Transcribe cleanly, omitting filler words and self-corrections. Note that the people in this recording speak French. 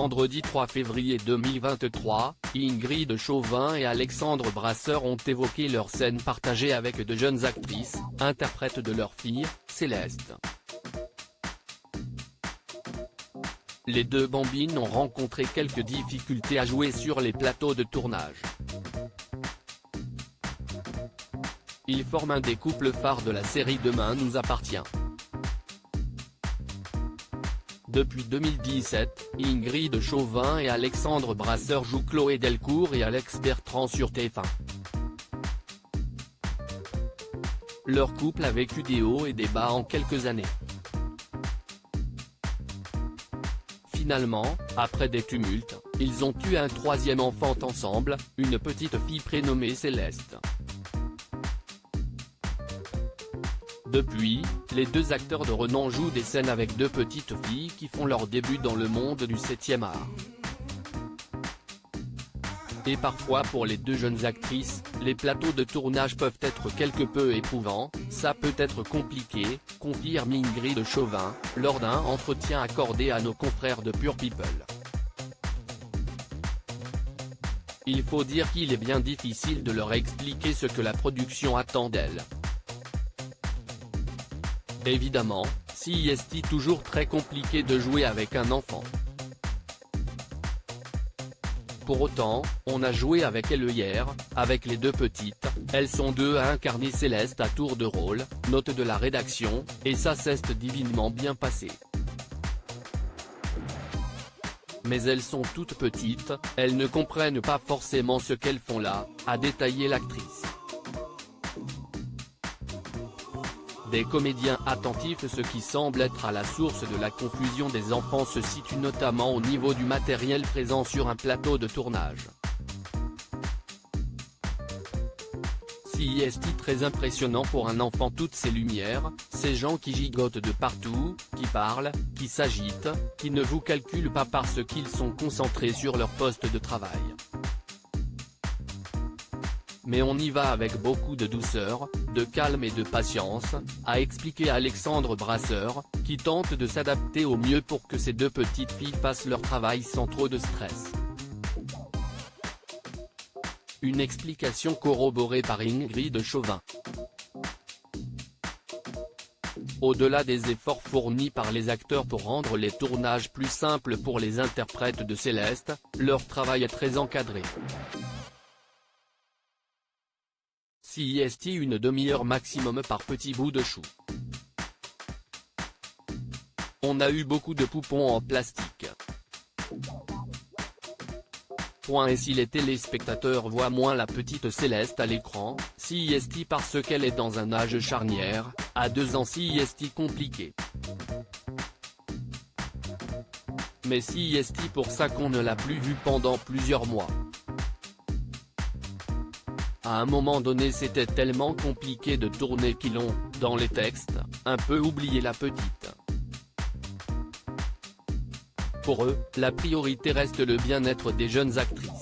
vendredi 3 février 2023, Ingrid Chauvin et Alexandre Brasseur ont évoqué leur scène partagée avec de jeunes actrices, interprètes de leur fille, Céleste. Les deux bambines ont rencontré quelques difficultés à jouer sur les plateaux de tournage. Ils forment un des couples phares de la série Demain nous appartient. Depuis 2017, Ingrid Chauvin et Alexandre Brasseur jouent Chloé Delcourt et Alex Bertrand sur TF1. Leur couple a vécu des hauts et des bas en quelques années. Finalement, après des tumultes, ils ont eu un troisième enfant ensemble, une petite fille prénommée Céleste. Depuis, les deux acteurs de renom jouent des scènes avec deux petites filles qui font leur début dans le monde du 7e art. Et parfois pour les deux jeunes actrices, les plateaux de tournage peuvent être quelque peu éprouvants, ça peut être compliqué, confirme Ingrid Chauvin, lors d'un entretien accordé à nos confrères de Pure People. Il faut dire qu'il est bien difficile de leur expliquer ce que la production attend d'elles. Évidemment, c'est toujours très compliqué de jouer avec un enfant. Pour autant, on a joué avec elle hier, avec les deux petites, elles sont deux à incarner Céleste à tour de rôle, note de la rédaction, et ça s'est divinement bien passé. Mais elles sont toutes petites, elles ne comprennent pas forcément ce qu'elles font là, a détaillé l'actrice. Des comédiens attentifs. Ce qui semble être à la source de la confusion des enfants se situe notamment au niveau du matériel présent sur un plateau de tournage. C'est très impressionnant pour un enfant, toutes ces lumières, ces gens qui gigotent de partout, qui parlent, qui s'agitent, qui ne vous calculent pas parce qu'ils sont concentrés sur leur poste de travail. Mais on y va avec beaucoup de douceur, de calme et de patience, a expliqué Alexandre Brasseur, qui tente de s'adapter au mieux pour que ces deux petites filles fassent leur travail sans trop de stress. Une explication corroborée par Ingrid Chauvin. Au-delà des efforts fournis par les acteurs pour rendre les tournages plus simples pour les interprètes de Céleste, leur travail est très encadré. C'est une demi-heure maximum par petit bout de chou. On a eu beaucoup de poupons en plastique. Et si les téléspectateurs voient moins la petite Céleste à l'écran, c'est parce qu'elle est dans un âge charnière, à 2 ans c'est compliqué. Mais c'est pour ça qu'on ne l'a plus vue pendant plusieurs mois. À un moment donné c'était tellement compliqué de tourner qu'ils ont, dans les textes, un peu oublié la petite. Pour eux, la priorité reste le bien-être des jeunes actrices.